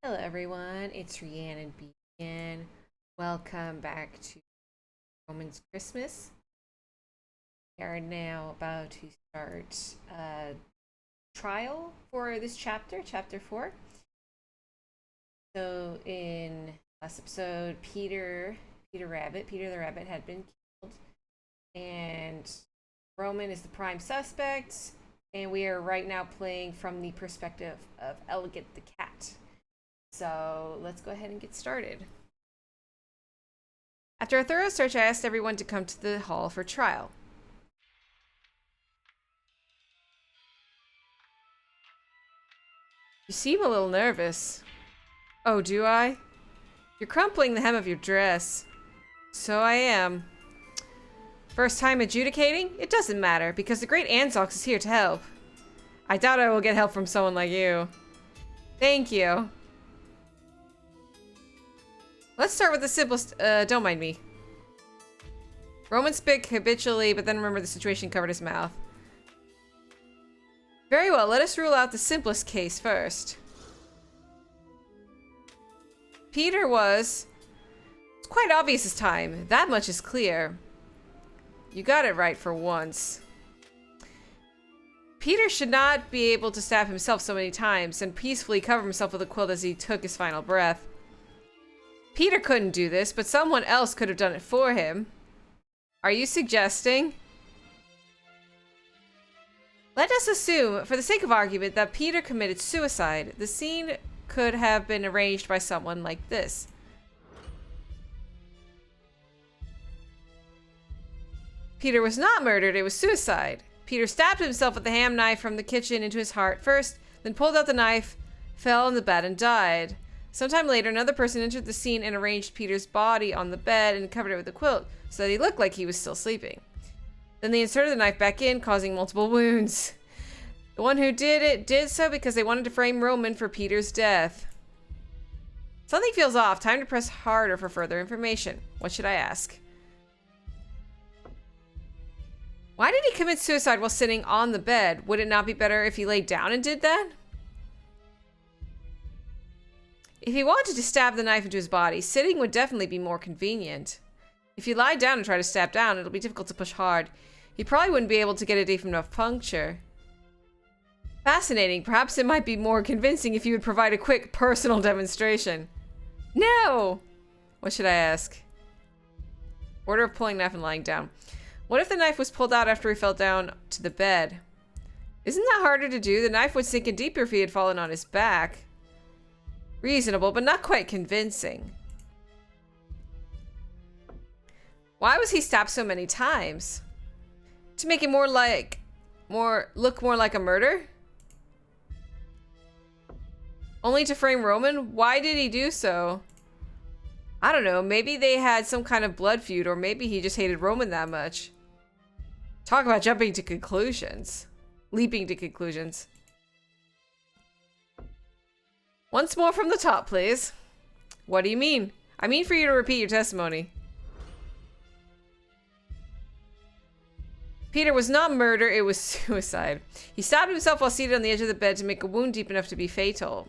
Hello everyone, it's Rhiannon Beacon. Welcome back to Roman's Christmas. We are now about to start a trial for this chapter, chapter 4. So in last episode, Peter the Rabbit had been killed, and Roman is the prime suspect, and we are right now playing from the perspective of Elegant the cat. So let's go ahead and get started. After a thorough search, I asked everyone to come to the hall for trial. You seem a little nervous. Oh, do I? You're crumpling the hem of your dress. So I am. First time adjudicating? It doesn't matter, because the great Anzox is here to help. I doubt I will get help from someone like you. Thank you. Let's start with the simplest, don't mind me. Roman spit habitually, but then remembered the situation covered his mouth. Very well, let us rule out the simplest case first. Peter was... It's quite obvious this time. That much is clear. You got it right for once. Peter should not be able to stab himself so many times and peacefully cover himself with a quilt as he took his final breath. Peter couldn't do this, but someone else could have done it for him. Are you suggesting? Let us assume, for the sake of argument, that Peter committed suicide. The scene could have been arranged by someone like this. Peter was not murdered, it was suicide. Peter stabbed himself with the ham knife from the kitchen into his heart first, then pulled out the knife, fell on the bed, and died. Sometime later, another person entered the scene and arranged Peter's body on the bed and covered it with a quilt so that he looked like he was still sleeping. Then they inserted the knife back in, causing multiple wounds. The one who did it did so because they wanted to frame Roman for Peter's death. Something feels off. Time to press harder for further information. What should I ask? Why did he commit suicide while sitting on the bed? Would it not be better if he laid down and did that? If he wanted to stab the knife into his body, sitting would definitely be more convenient. If he lied down and tried to stab down, it'll be difficult to push hard. He probably wouldn't be able to get a deep enough puncture. Fascinating. Perhaps it might be more convincing if you would provide a quick personal demonstration. No! What should I ask? Order of pulling knife and lying down. What if the knife was pulled out after he fell down to the bed? Isn't that harder to do? The knife would sink in deeper if he had fallen on his back. Reasonable, but not quite convincing. Why was he stabbed so many times? To make it look more like a murder? Only to frame Roman? Why did he do so? I don't know, maybe they had some kind of blood feud, or maybe he just hated Roman that much. Talk about jumping to conclusions. Leaping to conclusions. Once more from the top, please. What do you mean? I mean for you to repeat your testimony. Peter was not murder, it was suicide. He stabbed himself while seated on the edge of the bed to make a wound deep enough to be fatal.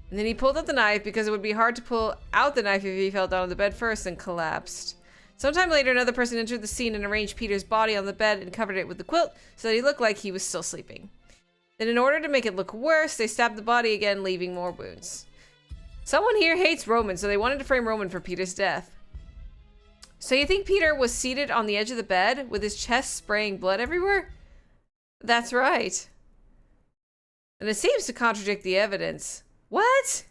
And then he pulled out the knife because it would be hard to pull out the knife if he fell down on the bed first and collapsed. Sometime later, another person entered the scene and arranged Peter's body on the bed and covered it with the quilt so that he looked like he was still sleeping. Then in order to make it look worse, they stabbed the body again, leaving more wounds. Someone here hates Roman, so they wanted to frame Roman for Peter's death. So you think Peter was seated on the edge of the bed with his chest spraying blood everywhere? That's right. And it seems to contradict the evidence. What?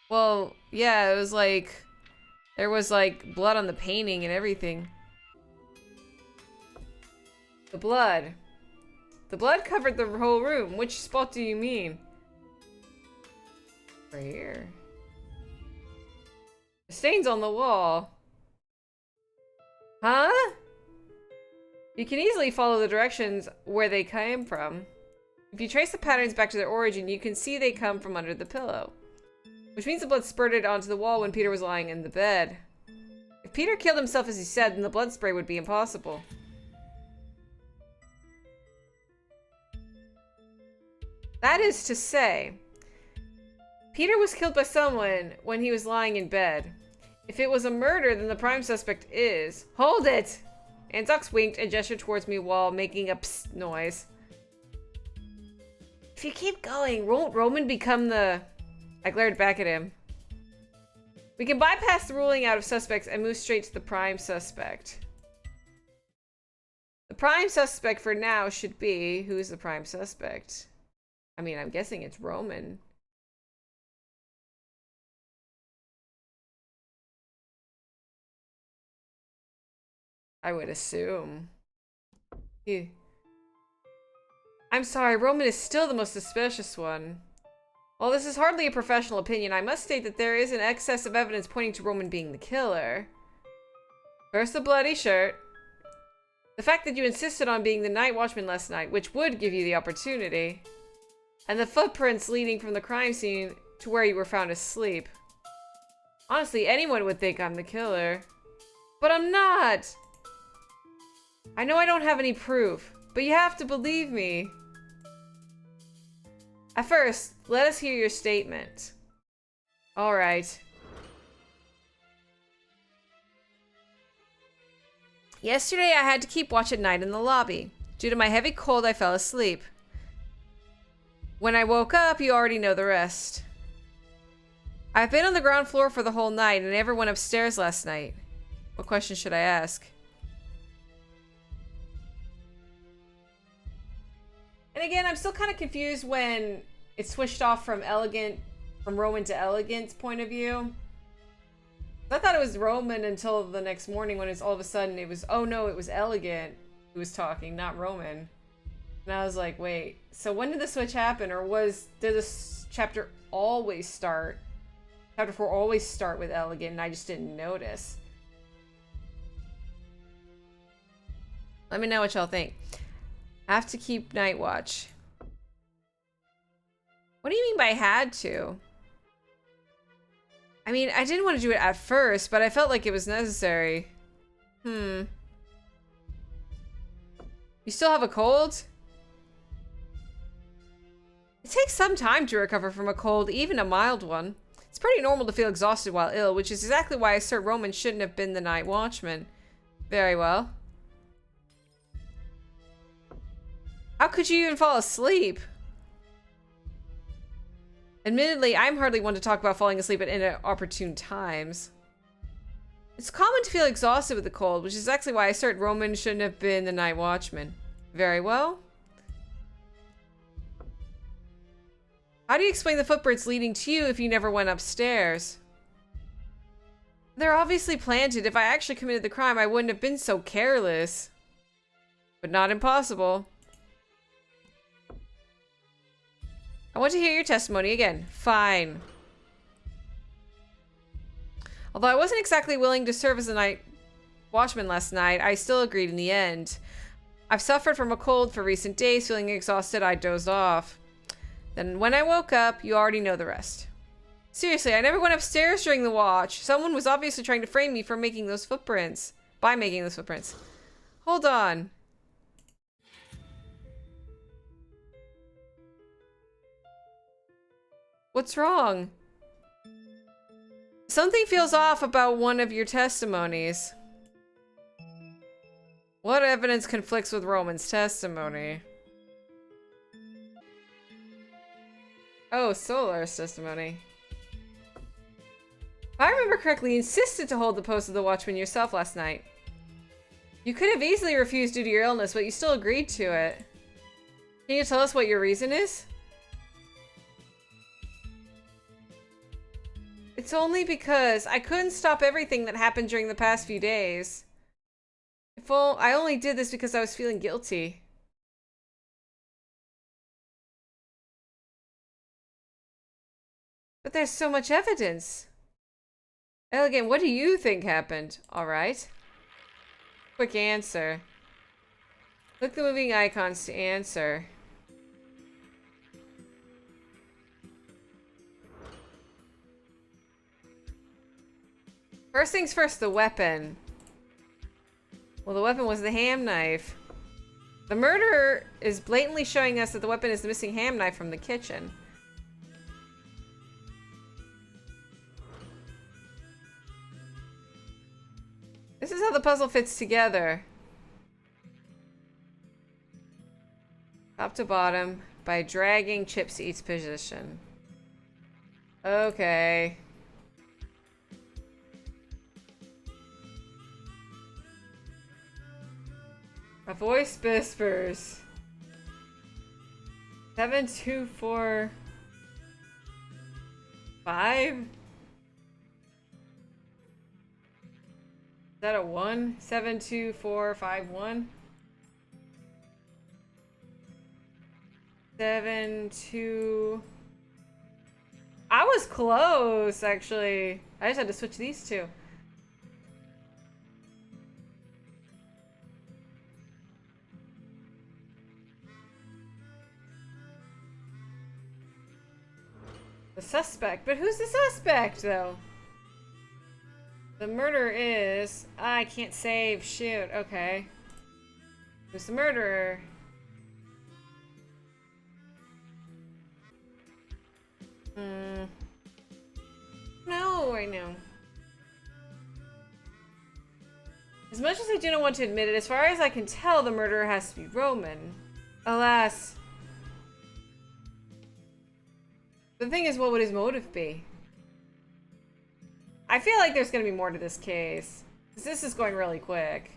Well, yeah, it was like... There was like blood on the painting and everything. The blood. The blood covered the whole room. Which spot do you mean? Right here. The stains on the wall. Huh? You can easily follow the directions where they came from. If you trace the patterns back to their origin, you can see they come from under the pillow. Which means the blood spurted onto the wall when Peter was lying in the bed. If Peter killed himself as he said, then the blood spray would be impossible. That is to say, Peter was killed by someone when he was lying in bed. If it was a murder, then the prime suspect is... Hold it! Anzox winked and gestured towards me while making a psst noise. If you keep going, won't Roman become the... I glared back at him. We can bypass the ruling out of suspects and move straight to the prime suspect. The prime suspect for now should be... Who's the prime suspect? I mean, I'm guessing it's Roman. I would assume. I'm sorry, Roman is still the most suspicious one. While this is hardly a professional opinion, I must state that there is an excess of evidence pointing to Roman being the killer. First, the bloody shirt. The fact that you insisted on being the night watchman last night, which would give you the opportunity. And the footprints leading from the crime scene to where you were found asleep. Honestly, anyone would think I'm the killer. But I'm not! I know I don't have any proof, but you have to believe me. At first, let us hear your statement. Alright. Yesterday I had to keep watch at night in the lobby. Due to my heavy cold, I fell asleep. When I woke up, you already know the rest. I've been on the ground floor for the whole night and never went upstairs last night. What question should I ask? And again, I'm still kind of confused when it switched off from Roman to Elegant's point of view. I thought it was Roman until the next morning when it's all of a sudden it was, oh no, it was Elegant who was talking, not Roman. And I was like, wait, so when did the switch happen? Or did this chapter always start? Chapter 4 always start with Elegant and I just didn't notice. Let me know what y'all think. I have to keep night watch. What do you mean by had to? I mean, I didn't want to do it at first, but I felt like it was necessary. You still have a cold? It takes some time to recover from a cold, even a mild one. It's pretty normal to feel exhausted while ill, which is exactly why Sir Roman shouldn't have been the night watchman. Very well. How could you even fall asleep? Admittedly, I'm hardly one to talk about falling asleep at inopportune times. It's common to feel exhausted with the cold, which is exactly why I assert Roman shouldn't have been the night watchman. Very well. How do you explain the footprints leading to you if you never went upstairs? They're obviously planted. If I actually committed the crime, I wouldn't have been so careless. But not impossible. I want to hear your testimony again. Fine. Although I wasn't exactly willing to serve as a night watchman last night, I still agreed in the end. I've suffered from a cold for recent days. Feeling exhausted, I dozed off. Then when I woke up, you already know the rest. Seriously, I never went upstairs during the watch. Someone was obviously trying to frame me for making those footprints. By making those footprints. Hold on. What's wrong? Something feels off about one of your testimonies. What evidence conflicts with Roman's testimony? Oh, Solar's testimony. If I remember correctly, you insisted to hold the post of the watchman yourself last night. You could have easily refused due to your illness, but you still agreed to it. Can you tell us what your reason is? It's only because I couldn't stop everything that happened during the past few days. I only did this because I was feeling guilty. But there's so much evidence. Elegant, what do you think happened? Alright. Quick answer. Click the moving icons to answer. First things first, the weapon. Well, the weapon was the ham knife. The murderer is blatantly showing us that the weapon is the missing ham knife from the kitchen. This is how the puzzle fits together. Top to bottom by dragging chips to each position. Okay. A voice whispers. 7, 2, 4, 5? Is that a 1? 7, 2, 4, 5, 1? 7, 2... I was close, actually. I just had to switch these two. The suspect. But who's the suspect, though? The murderer is... I can't save. Shoot. Okay. Who's the murderer? No, right now. As much as I do not want to admit it, as far as I can tell, the murderer has to be Roman. Alas. The thing is, what would his motive be? I feel like there's going to be more to this case. Because this is going really quick.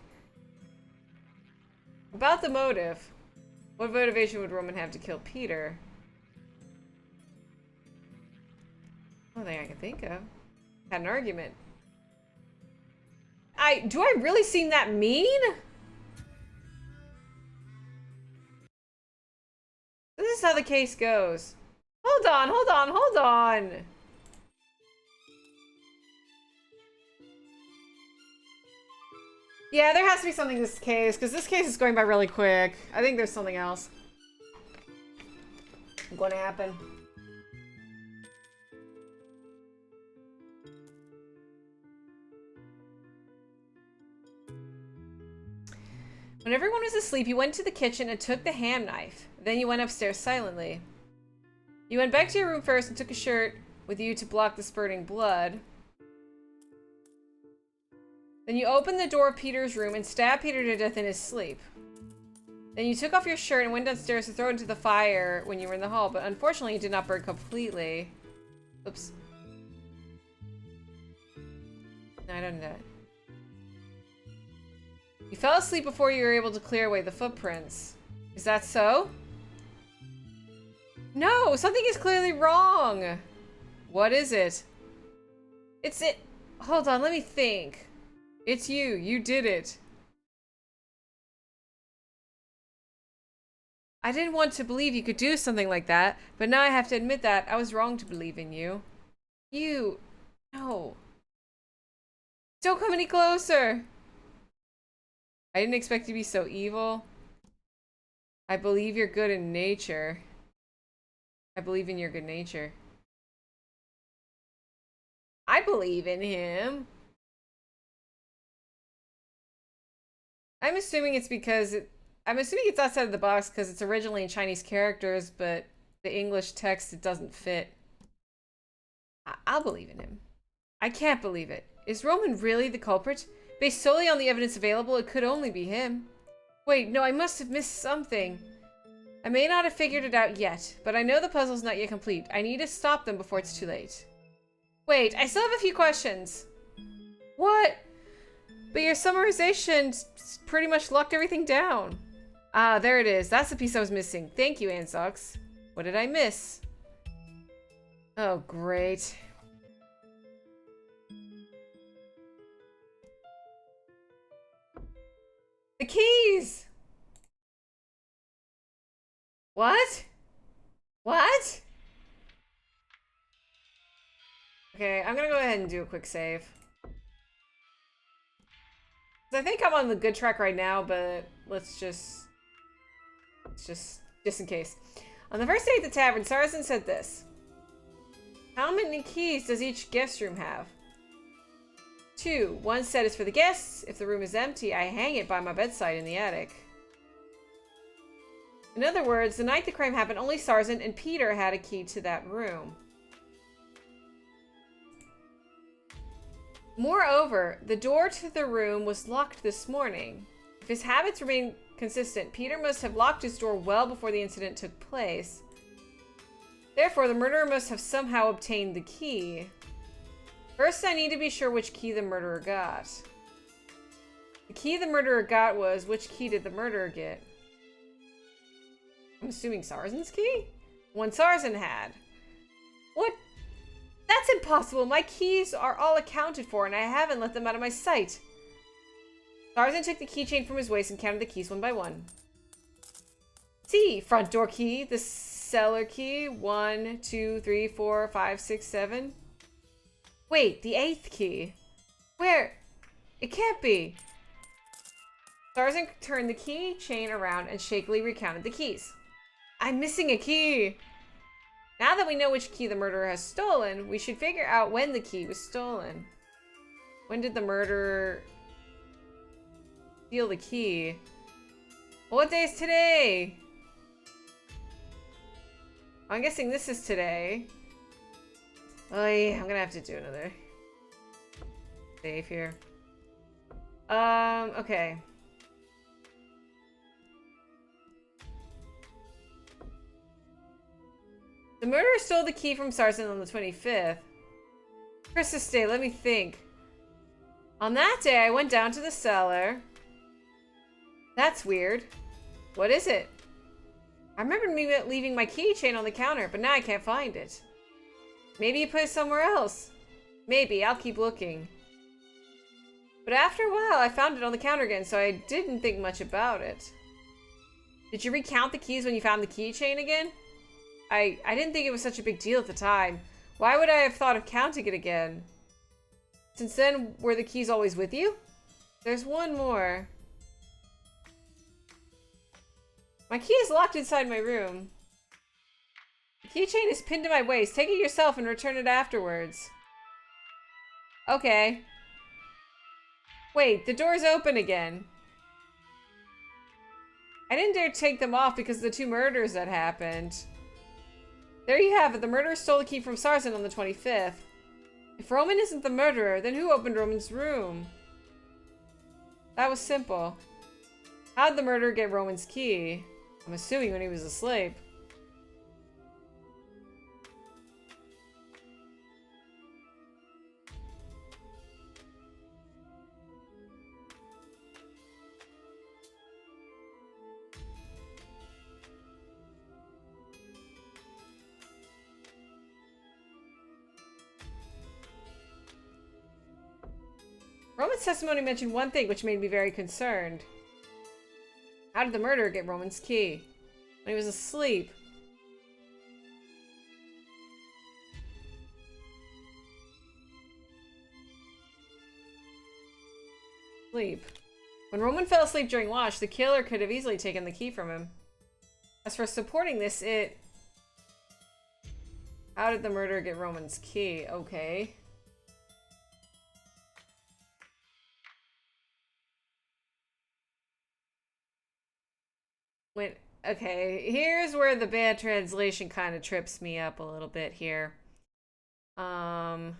About the motive. What motivation would Roman have to kill Peter? Only thing I can think of. Had an argument. Do I really seem that mean? This is how the case goes. Hold on, hold on, hold on. Yeah, there has to be something in this case, because this case is going by really quick. I think there's something else going to happen. When everyone was asleep, you went to the kitchen and took the ham knife. Then you went upstairs silently. You went back to your room first and took a shirt with you to block the spurting blood. Then you opened the door of Peter's room and stabbed Peter to death in his sleep. Then you took off your shirt and went downstairs to throw it into the fire when you were in the hall, but unfortunately it did not burn completely. Oops. No, I don't know. You fell asleep before you were able to clear away the footprints. Is that so? No, something is clearly wrong. What is it? It's it. Hold on, let me think. It's you. You did it. I didn't want to believe you could do something like that, but now I have to admit that I was wrong to believe in you. You... No. Don't come any closer. I didn't expect you to be so evil. I believe you're good in nature. I believe in your good nature. I believe in him. I'm assuming it's because I'm assuming it's outside of the box because it's originally in Chinese characters, but the English text, it doesn't fit. I'll believe in him. I can't believe it. Is Roman really the culprit? Based solely on the evidence available, it could only be him. Wait, no, I must have missed something. I may not have figured it out yet, but I know the puzzle's not yet complete. I need to stop them before it's too late. Wait, I still have a few questions. What? But your summarization pretty much locked everything down. Ah, there it is. That's the piece I was missing. Thank you, Ansox. What did I miss? Oh, great. The keys! What? What? Okay, I'm gonna go ahead and do a quick save. I think I'm on the good track right now, but let's just in case. On the first day at the tavern, Saracen said this. How many keys does each guest room have? 2. One set is for the guests. If the room is empty, I hang it by my bedside in the attic. In other words, the night the crime happened, only Saracen and Peter had a key to that room. Moreover, the door to the room was locked this morning. If his habits remain consistent, Peter must have locked his door well before the incident took place. Therefore, the murderer must have somehow obtained the key. First, I need to be sure which key the murderer got. The key the murderer got was, which key did the murderer get? I'm assuming Sarzen's key? One Sarzen had. What? That's impossible. My keys are all accounted for, and I haven't let them out of my sight. Sarzen took the keychain from his waist and counted the keys one by one. See, front door key, the cellar key, 1, 2, 3, 4, 5, 6, 7. Wait, the 8th key. Where? It can't be. Sarzen turned the keychain around and shakily recounted the keys. I'm missing a key. Now that we know which key the murderer has stolen, we should figure out when the key was stolen. When did the murderer steal the key? What day is today? I'm guessing this is today. Oh yeah, I'm gonna have to do another save here. Okay. The murderer stole the key from Sarzen on the 25th. Christmas Day, let me think. On that day, I went down to the cellar. That's weird. What is it? I remember me leaving my keychain on the counter, but now I can't find it. Maybe you put it somewhere else. Maybe, I'll keep looking. But after a while, I found it on the counter again, so I didn't think much about it. Did you recount the keys when you found the keychain again? I didn't think it was such a big deal at the time. Why would I have thought of counting it again? Since then, were the keys always with you? There's one more. My key is locked inside my room. The keychain is pinned to my waist. Take it yourself and return it afterwards. Okay. Wait, the door's open again. I didn't dare take them off because of the 2 murders that happened. There you have it. The murderer stole the key from Sarzen on the 25th. If Roman isn't the murderer, then who opened Roman's room? That was simple. How did the murderer get Roman's key? I'm assuming when he was asleep. Roman's testimony mentioned one thing which made me very concerned. How did the murderer get Roman's key? When he was asleep. Sleep. When Roman fell asleep during watch, the killer could have easily taken the key from him. As for supporting this, How did the murderer get Roman's key? Okay. Okay, here's where the bad translation kind of trips me up a little bit here. Roman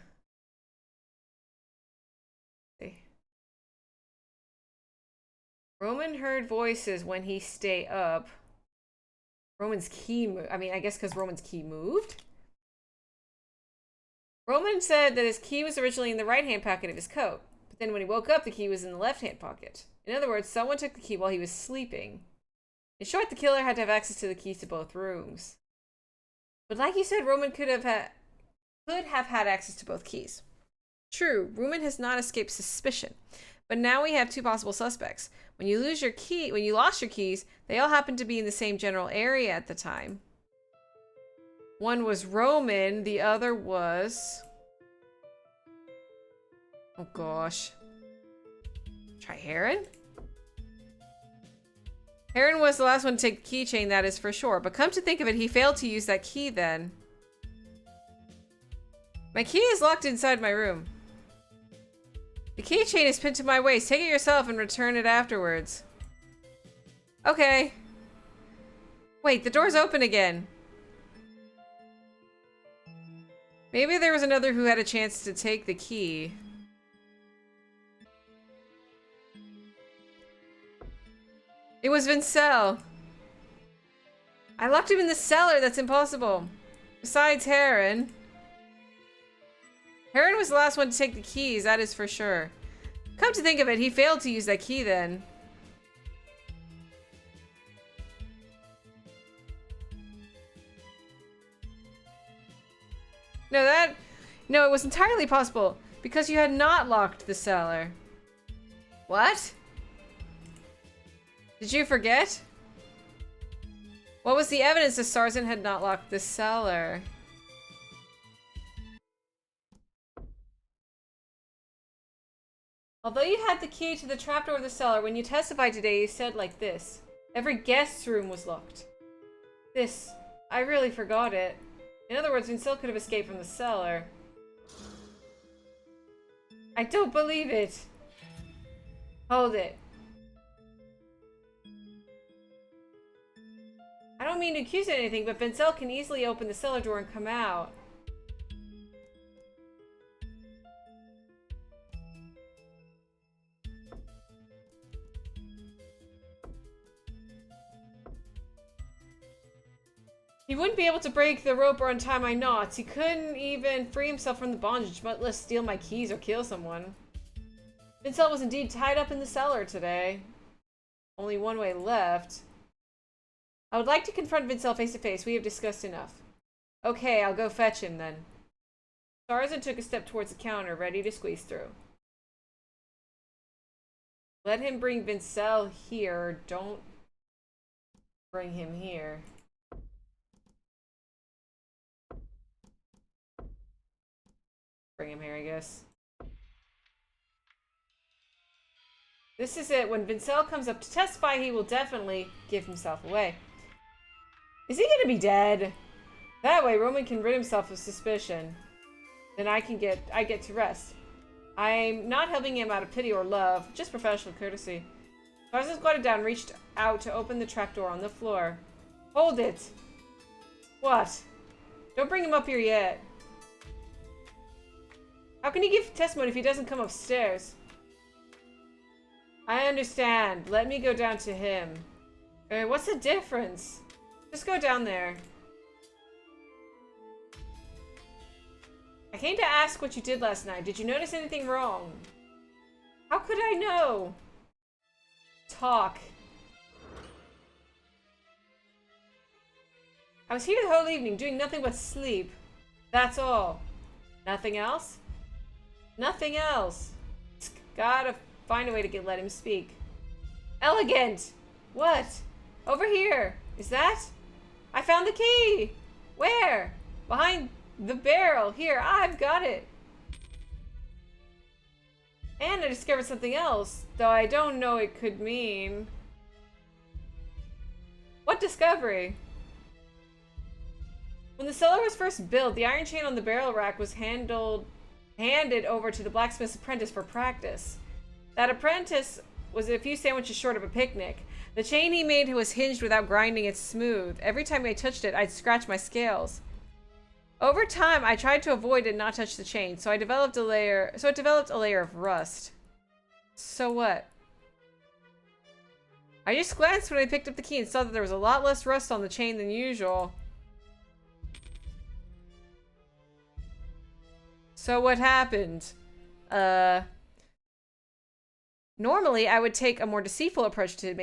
heard voices when he stayed up. Roman's key I mean, I guess because Roman's key moved? Roman said that his key was originally in the right-hand pocket of his coat, but then when he woke up, the key was in the left-hand pocket. In other words, someone took the key while he was sleeping. In short, the killer had to have access to the keys to both rooms. But like you said, Roman could have had access to both keys. True, Roman has not escaped suspicion. But now we have 2 possible suspects. When you lost your keys, they all happened to be in the same general area at the time. One was Roman, the other was... Oh gosh. Try Heron? Heron was the last one to take the keychain, that is for sure. But come to think of it, he failed to use that key then. My key is locked inside my room. The keychain is pinned to my waist. Take it yourself and return it afterwards. Okay. Wait, the door's open again. Maybe there was another who had a chance to take the key. It was Vincel. I locked him in the cellar. That's impossible. Besides Heron. Heron was the last one to take the keys, that is for sure. Come to think of it, he failed to use that key then. No, it was entirely possible, because you had not locked the cellar. What? Did you forget? What was the evidence that Sarsen had not locked the cellar? Although you had the key to the trapdoor of the cellar, when you testified today, you said like this. Every guest's room was locked. This. I really forgot it. In other words, Vincel could have escaped from the cellar. I don't believe it. Hold it. I don't mean to accuse you of anything, but Vincel can easily open the cellar door and come out. He wouldn't be able to break the rope or untie my knots. He couldn't even free himself from the bondage, much less steal my keys or kill someone. Vincel was indeed tied up in the cellar today. Only one way left. I would like to confront Vincel face to face. We have discussed enough. Okay, I'll go fetch him then. Sarsen took a step towards the counter, ready to squeeze through. Let him bring Vincel here. Don't bring him here. Bring him here, I guess. This is it. When Vincel comes up to testify, he will definitely give himself away. Is he gonna be dead? That way, Roman can rid himself of suspicion. Then I get to rest. I'm not helping him out of pity or love, just professional courtesy. Sarsen squatted down and reached out to open the trapdoor on the floor. Hold it! What? Don't bring him up here yet. How can he give testimony if he doesn't come upstairs? I understand. Let me go down to him. What's the difference? Just go down there. I came to ask what you did last night. Did you notice anything wrong? How could I know? Talk. I was here the whole evening doing nothing but sleep. That's all. Nothing else? Nothing else. Gotta find a way to let him speak. Elegant! What? Over here. Is that? I found the key! Where? Behind the barrel. Here, I've got it. And I discovered something else, though I don't know it could mean. What discovery? When the cellar was first built, the iron chain on the barrel rack was handed over to the blacksmith's apprentice for practice. That apprentice was a few sandwiches short of a picnic. The chain he made was hinged without grinding it smooth. Every time I touched it, I'd scratch my scales. Over time, I tried to avoid and not touch the chain, so it developed a layer of rust. So what? I just glanced when I picked up the key and saw that there was a lot less rust on the chain than usual. So what happened? Normally, I would take a more deceitful approach to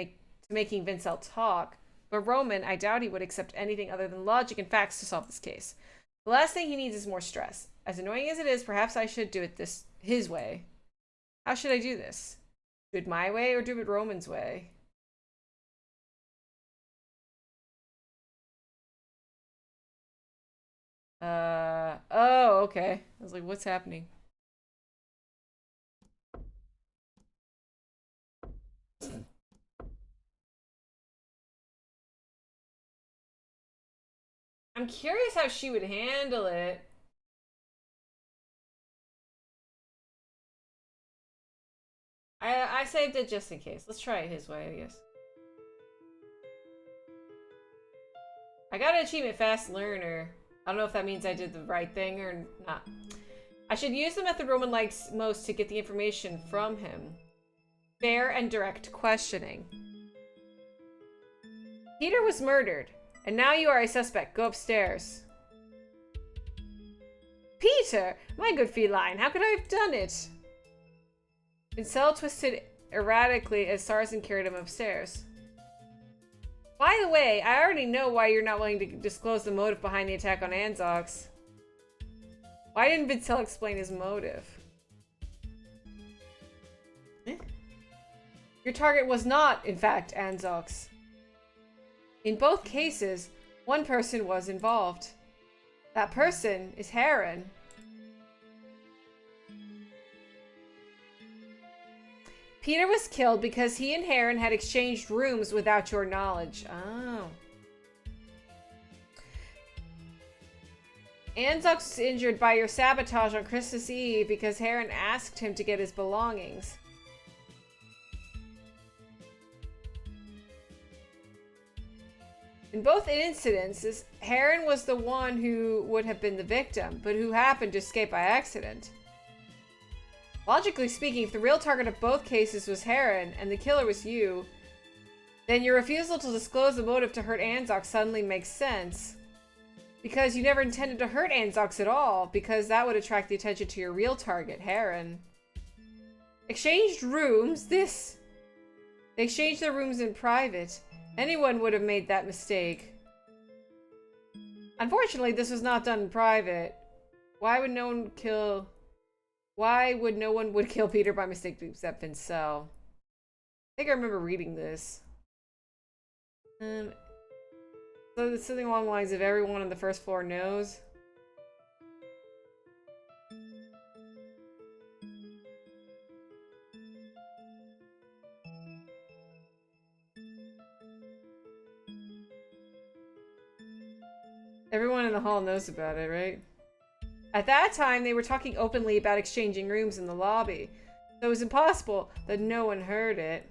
making Vincel talk, but Roman, I doubt he would accept anything other than logic and facts to solve this case. The last thing he needs is more stress. As annoying as it is, perhaps I should do it his way. How should I do this? Do it my way or do it Roman's way? Oh, okay. I was like, what's happening? I'm curious how she would handle it. I saved it just in case. Let's try it his way, I guess. I got an achievement, Fast Learner. I don't know if that means I did the right thing or not. I should use the method Roman likes most to get the information from him. Fair and direct questioning. Peter was murdered, and now you are a suspect. Go upstairs. Peter! My good feline, how could I have done it? Vincel twisted erratically as Tarzan carried him upstairs. By the way, I already know why you're not willing to disclose the motive behind the attack on Anzox. Why didn't Vincel explain his motive? Your target was not, in fact, Anzox. In both cases, one person was involved. That person is Heron. Peter was killed because he and Heron had exchanged rooms without your knowledge. Oh. Anzox was injured by your sabotage on Christmas Eve because Heron asked him to get his belongings. In both incidences, Heron was the one who would have been the victim, but who happened to escape by accident. Logically speaking, if the real target of both cases was Heron and the killer was you, then your refusal to disclose the motive to hurt Anzox suddenly makes sense. Because you never intended to hurt Anzox at all, because that would attract the attention to your real target, Heron. Exchanged rooms? They exchanged their rooms in private. Anyone would have made that mistake. Unfortunately, this was not done in private. Why would no one kill Peter by mistake except Vincel? I think I remember reading this. So it's something along the lines of everyone on the first floor knows. Everyone in the hall knows about it, right? At that time, they were talking openly about exchanging rooms in the lobby, so it was impossible that no one heard it.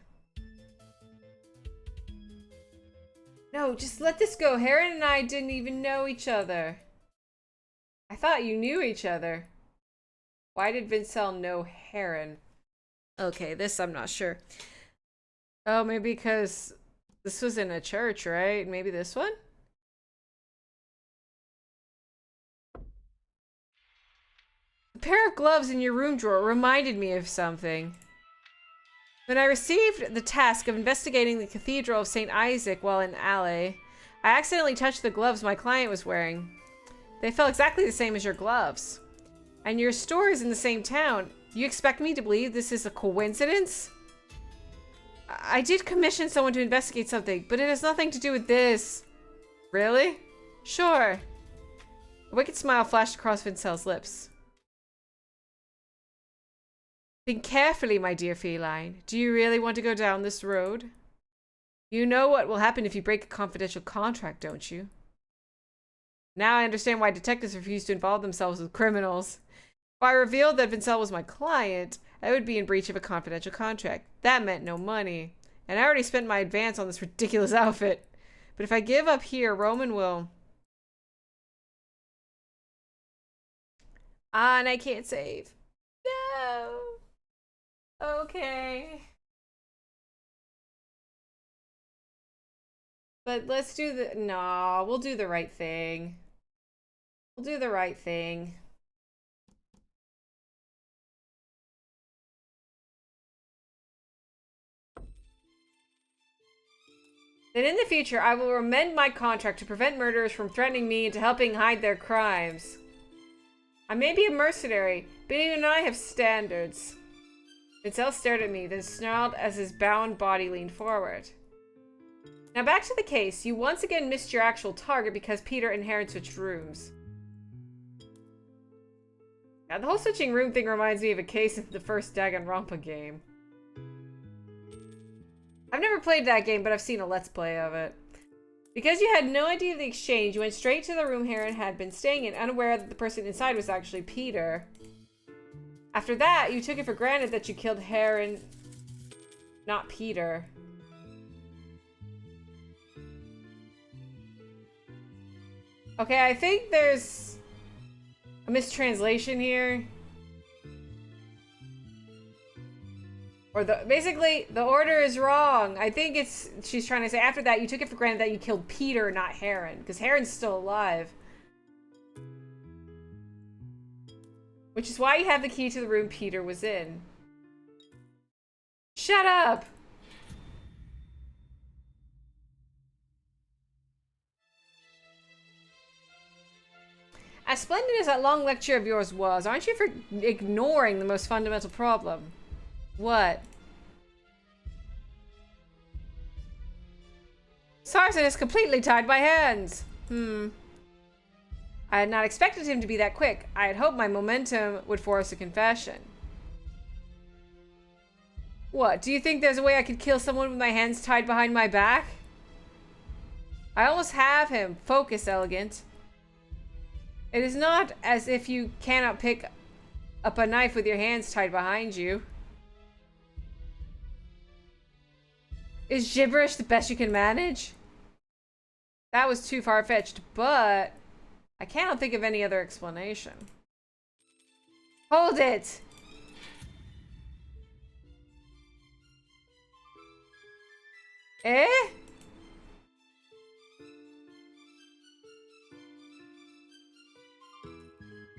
No, just let this go. Heron and I didn't even know each other. I thought you knew each other. Why did Vincel know Heron? Okay, this I'm not sure. Oh, maybe because this was in a church, right? Maybe this one? A pair of gloves in your room drawer reminded me of something. When I received the task of investigating the Cathedral of St. Isaac while in Alley, I accidentally touched the gloves my client was wearing. They felt exactly the same as your gloves. And your store is in the same town. You expect me to believe this is a coincidence? I did commission someone to investigate something, but it has nothing to do with this. Really? Sure. A wicked smile flashed across Vincel's lips. Think carefully, my dear feline. Do you really want to go down this road? You know what will happen if you break a confidential contract, don't you? Now I understand why detectives refuse to involve themselves with criminals. If I revealed that Vincel was my client, I would be in breach of a confidential contract. That meant no money. And I already spent my advance on this ridiculous outfit. But if I give up here, Roman will... Ah, and I can't save. No. Okay. But let's do the... No, we'll do the right thing. We'll do the right thing. Then in the future, I will amend my contract to prevent murderers from threatening me into helping hide their crimes. I may be a mercenary, but even I have standards. Vincel stared at me, then snarled as his bound body leaned forward. Now back to the case. You once again missed your actual target because Peter and Heron switched rooms. Yeah, the whole switching room thing reminds me of a case in the first Danganronpa game. I've never played that game, but I've seen a Let's Play of it. Because you had no idea of the exchange, you went straight to the room Heron had been staying in, unaware that the person inside was actually Peter. After that, you took it for granted that you killed Heron, not Peter. Okay, I think there's a mistranslation here. Or basically, the order is wrong. I think she's trying to say after that, you took it for granted that you killed Peter, not Heron. Because Heron's still alive. Which is why you have the key to the room Peter was in. Shut up! As splendid as that long lecture of yours was, aren't you for ignoring the most fundamental problem? What? Sarson has completely tied my hands. I had not expected him to be that quick. I had hoped my momentum would force a confession. What, do you think there's a way I could kill someone with my hands tied behind my back? I almost have him. Focus, Elegant. It is not as if you cannot pick up a knife with your hands tied behind you. Is gibberish the best you can manage? That was too far-fetched, but I cannot think of any other explanation. Hold it! Eh?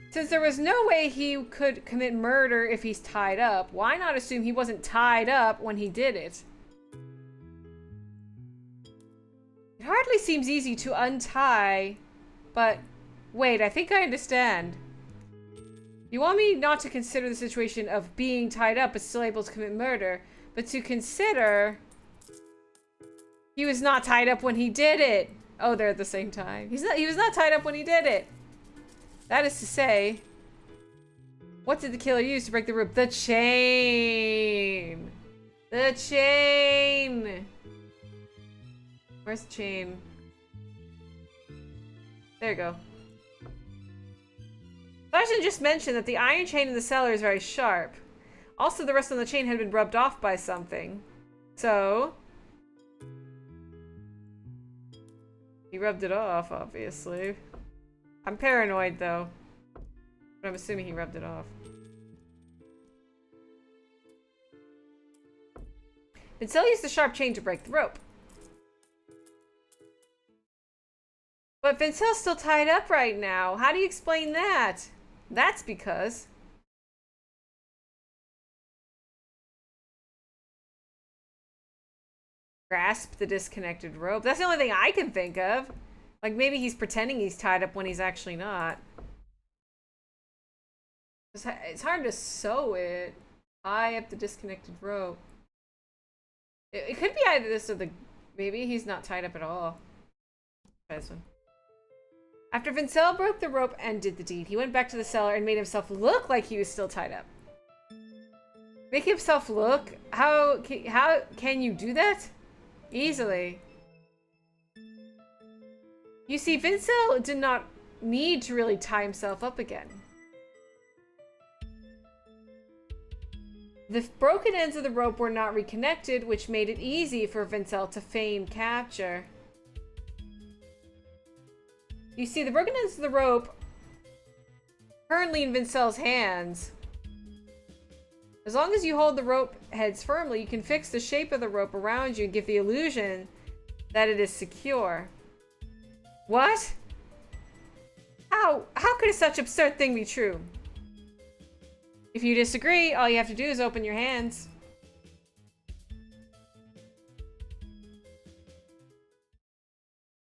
Since there was no way he could commit murder if he's tied up, why not assume he wasn't tied up when he did it? It hardly seems easy to untie, but wait, I think I understand. You want me not to consider the situation of being tied up but still able to commit murder, but to consider he was not tied up when he did it. Oh, they're at the same time. He was not tied up when he did it. That is to say, what did the killer use to break the rope? The chain! The chain! Where's the chain? There you go. Sarson just mentioned that the iron chain in the cellar is very sharp. Also, the rest of the chain had been rubbed off by something. So he rubbed it off, obviously. I'm paranoid, though. But I'm assuming he rubbed it off. Vincel used the sharp chain to break the rope. But Vincel's still tied up right now. How do you explain that? That's because grasp the disconnected rope. That's the only thing I can think of. Like, maybe he's pretending he's tied up when he's actually not. It's hard to sew it. Tie up the disconnected rope. It could be either this or the... Maybe he's not tied up at all. Try this one. After Vincel broke the rope and did the deed, he went back to the cellar and made himself look like he was still tied up. Make himself look? How can you do that? Easily. You see, Vincel did not need to really tie himself up again. The broken ends of the rope were not reconnected, which made it easy for Vincel to feign capture. You see, the broken ends of the rope currently in Vincel's hands. As long as you hold the rope heads firmly, you can fix the shape of the rope around you and give the illusion that it is secure. What? How could such absurd thing be true? If you disagree, all you have to do is open your hands.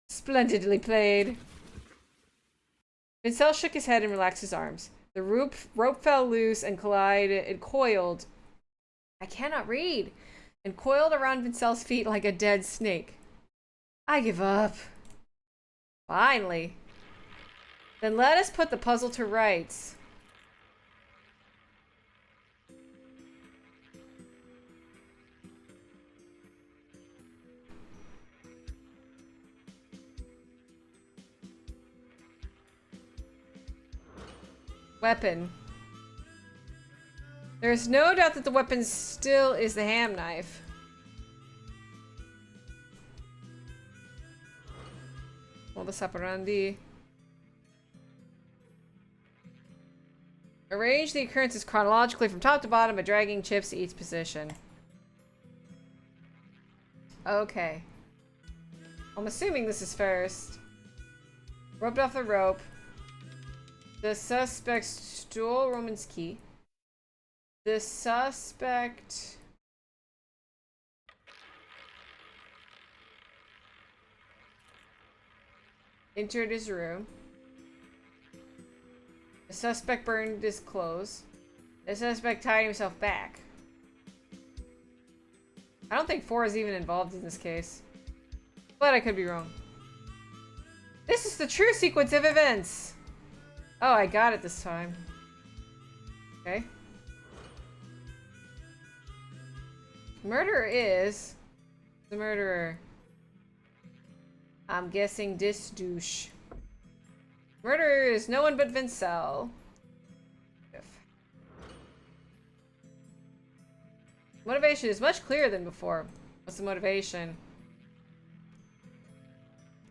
Splendidly played. Vincel shook his head and relaxed his arms. The rope fell loose and coiled. I cannot read. And coiled around Vincel's feet like a dead snake. I give up. Finally. Then let us put the puzzle to rights. Weapon. There's no doubt that the weapon still is the ham knife. Modus operandi. Arrange the occurrences chronologically from top to bottom by dragging chips to each position. Okay. I'm assuming this is first. Rubbed off the rope. The suspect stole Roman's key. The suspect... entered his room. The suspect burned his clothes. The suspect tied himself back. I don't think 4 is even involved in this case. But I could be wrong. This is the true sequence of events! Oh, I got it this time. Okay. Murderer is... the murderer. I'm guessing this douche. Murderer is no one but Vincel. Motivation is much clearer than before. What's the motivation?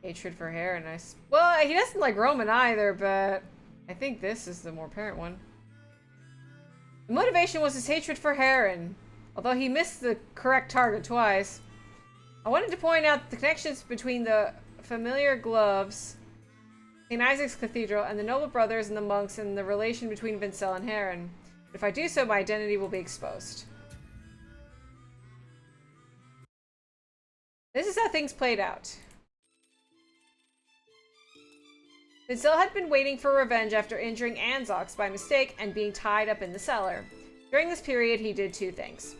Hatred for Heron. Well, he doesn't like Roman either, but I think this is the more apparent one. The motivation was his hatred for Heron, although he missed the correct target twice. I wanted to point out the connections between the familiar gloves, St. Isaac's Cathedral, and the noble brothers and the monks, and the relation between Vincel and Heron. But if I do so, my identity will be exposed. This is how things played out. Vincel had been waiting for revenge after injuring Anzox by mistake and being tied up in the cellar. During this period, he did 2 things.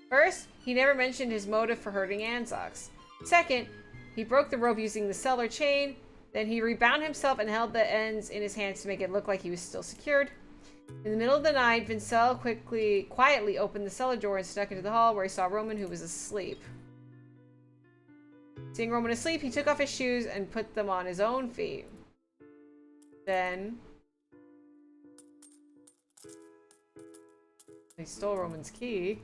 First, he never mentioned his motive for hurting Anzox. Second, he broke the rope using the cellar chain. Then he rebound himself and held the ends in his hands to make it look like he was still secured. In the middle of the night, Vincel quietly opened the cellar door and snuck into the hall, where he saw Roman, who was asleep. Seeing Roman asleep, he took off his shoes and put them on his own feet. Then he stole Roman's key.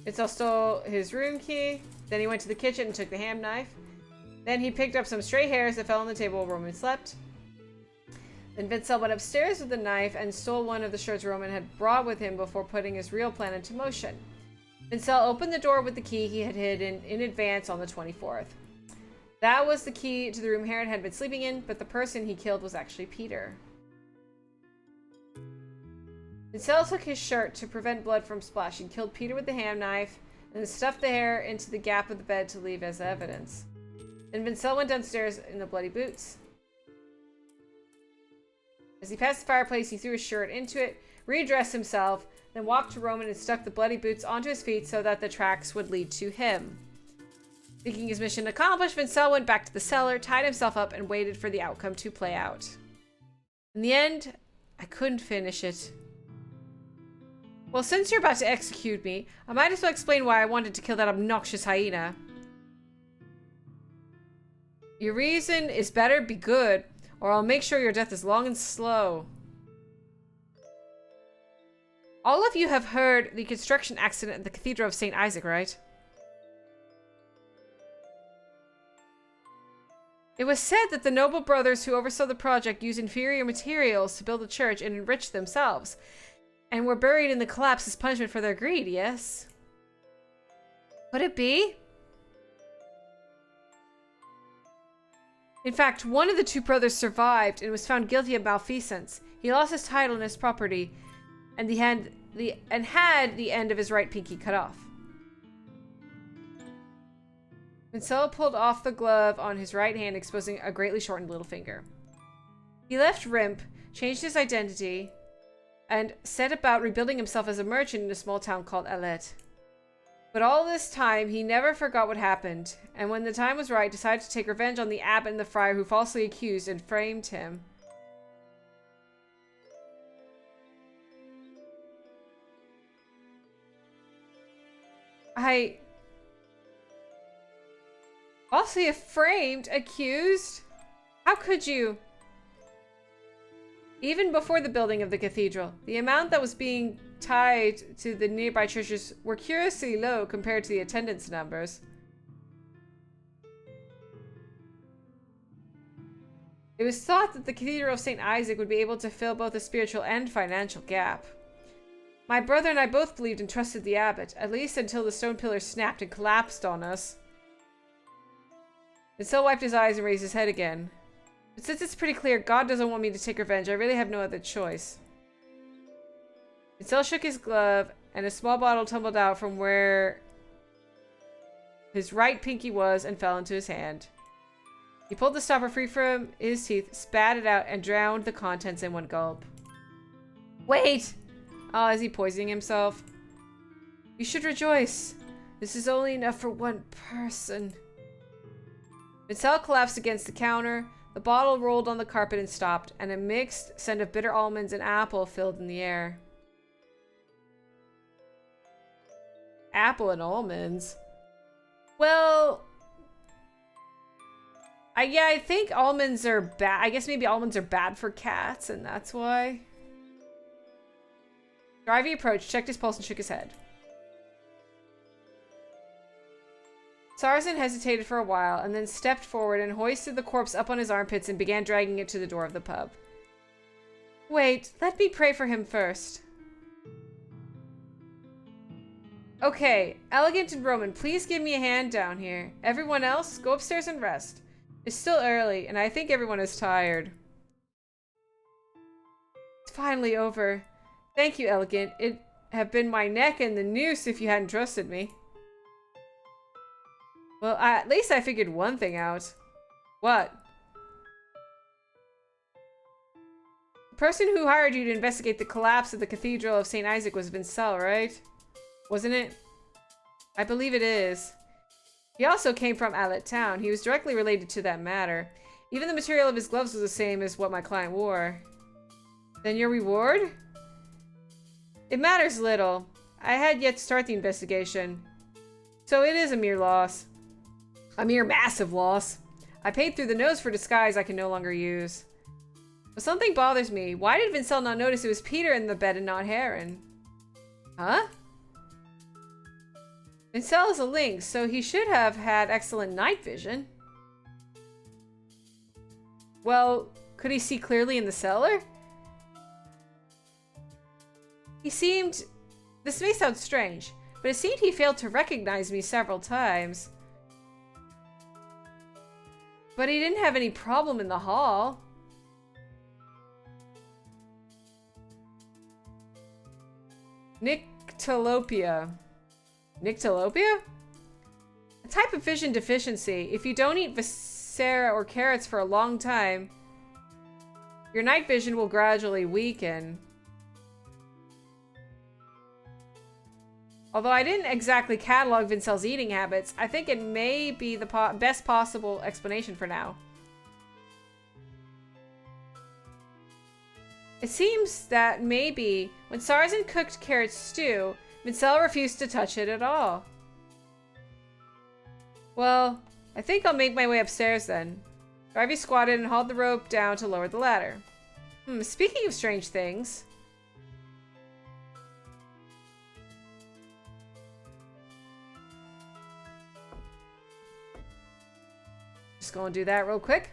Vincel stole his room key. Then he went to the kitchen and took the ham knife. Then he picked up some stray hairs that fell on the table while Roman slept. Then Vincel went upstairs with the knife and stole one of the shirts Roman had brought with him before putting his real plan into motion. Vincel opened the door with the key he had hidden in advance on the 24th. That was the key to the room Heron had been sleeping in, but the person he killed was actually Peter. Vincel took his shirt to prevent blood from splashing, killed Peter with the ham knife, and then stuffed the hair into the gap of the bed to leave as evidence. Then Vincel went downstairs in the bloody boots. As he passed the fireplace, he threw his shirt into it, redressed himself, then walked to Roman and stuck the bloody boots onto his feet so that the tracks would lead to him. Thinking his mission accomplished, Vincel went back to the cellar, tied himself up, and waited for the outcome to play out. In the end, I couldn't finish it. Well, since you're about to execute me, I might as well explain why I wanted to kill that obnoxious hyena. Your reason is better be good, or I'll make sure your death is long and slow. All of you have heard the construction accident at the Cathedral of St. Isaac, right? It was said that the noble brothers who oversaw the project used inferior materials to build the church and enrich themselves, and were buried in the collapse as punishment for their greed, yes? Could it be? In fact, one of the 2 brothers survived and was found guilty of malfeasance. He lost his title and his property, and had the end of his right pinky cut off. Vincel pulled off the glove on his right hand, exposing a greatly shortened little finger. He left Rimp, changed his identity, and set about rebuilding himself as a merchant in a small town called Alet. But all this time, he never forgot what happened, and when the time was right, decided to take revenge on the abbot and the friar who falsely accused and framed him. Falsely framed? Accused? How could you? Even before the building of the cathedral, the amount that was being tied to the nearby churches were curiously low compared to the attendance numbers. It was thought that the Cathedral of St. Isaac would be able to fill both a spiritual and financial gap. My brother and I both believed and trusted the abbot, at least until the stone pillar snapped and collapsed on us. Vincel wiped his eyes and raised his head again. But since it's pretty clear God doesn't want me to take revenge, I really have no other choice. Vincel shook his glove, and a small bottle tumbled out from where his right pinky was and fell into his hand. He pulled the stopper free from his teeth, spat it out, and drowned the contents in one gulp. Wait! Oh, is he poisoning himself? You should rejoice. This is only enough for one person. Vincel collapsed against the counter. The bottle rolled on the carpet and stopped, and a mixed scent of bitter almonds and apple filled in the air. Apple and almonds? Well... yeah, I think almonds are bad. I guess maybe almonds are bad for cats, and that's why. Drivey approached, checked his pulse, and shook his head. Saracen hesitated for a while, and then stepped forward and hoisted the corpse up on his armpits and began dragging it to the door of the pub. Wait, let me pray for him first. Okay, Elegant and Roman, please give me a hand down here. Everyone else, go upstairs and rest. It's still early, and I think everyone is tired. It's finally over. Thank you, Elegant. It'd have been my neck and the noose if you hadn't trusted me. Well, at least I figured one thing out. What? The person who hired you to investigate the collapse of the Cathedral of St. Isaac was Vincel, right? Wasn't it? I believe it is. He also came from Alet Town. He was directly related to that matter. Even the material of his gloves was the same as what my client wore. Then your reward? It matters little. I had yet to start the investigation. So it is a mere loss. A mere massive loss. I paid through the nose for disguise I can no longer use. But something bothers me. Why did Vincel not notice it was Peter in the bed and not Heron? Huh? Vincel is a lynx, so he should have had excellent night vision. Well, could he see clearly in the cellar? He seemed... This may sound strange, but it seemed he failed to recognize me several times. But he didn't have any problem in the hall. Nyctalopia. Nyctalopia? A type of vision deficiency. If you don't eat viscera or carrots for a long time, your night vision will gradually weaken. Although I didn't exactly catalog Vincel's eating habits, I think it may be the best possible explanation for now. It seems that maybe when Saracen cooked carrot stew, Vincel refused to touch it at all. Well, I think I'll make my way upstairs then. Garvey squatted and hauled the rope down to lower the ladder. Speaking of strange things... Just gonna do that real quick.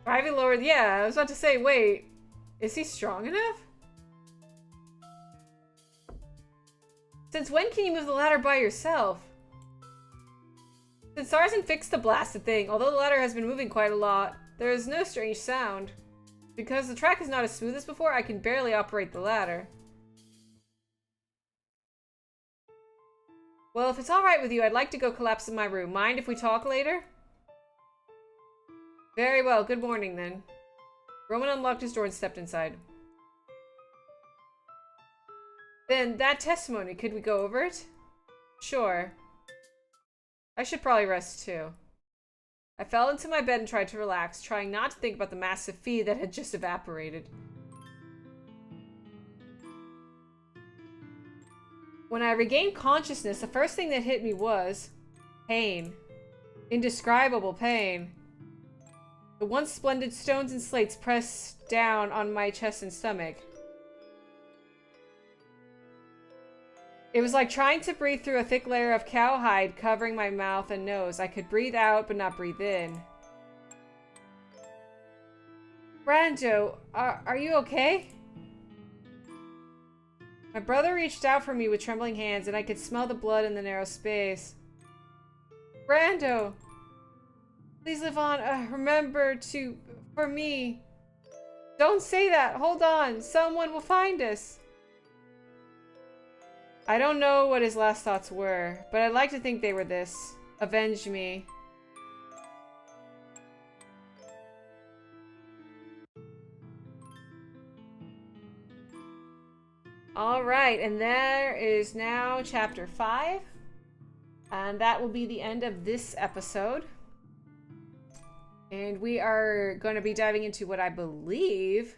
Garvey lowered... Yeah, I was about to say, wait. Is he strong enough? Since when can you move the ladder by yourself? Since Saracen fixed the blasted thing, although the ladder has been moving quite a lot, there is no strange sound. Because the track is not as smooth as before, I can barely operate the ladder. Well, if it's alright with you, I'd like to go collapse in my room. Mind if we talk later? Very well, good morning then. Roman unlocked his door and stepped inside. Then, that testimony, could we go over it? Sure. I should probably rest too. I fell into my bed and tried to relax, trying not to think about the massive fee that had just evaporated. When I regained consciousness, the first thing that hit me was pain. Indescribable pain. The once splendid stones and slates pressed down on my chest and stomach. It was like trying to breathe through a thick layer of cowhide covering my mouth and nose. I could breathe out, but not breathe in. Brando, are you okay? My brother reached out for me with trembling hands, and I could smell the blood in the narrow space. Brando! Please live on. Remember to... for me. Don't say that. Hold on. Someone will find us. I don't know what his last thoughts were, but I'd like to think they were this. Avenge me. Alright, and there is now chapter 5. And that will be the end of this episode. And we are going to be diving into what I believe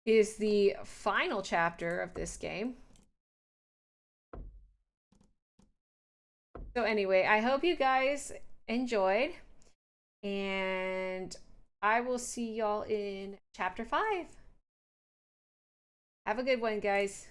is the final chapter of this game. So anyway, I hope you guys enjoyed. And I will see y'all in chapter 5. Have a good one, guys.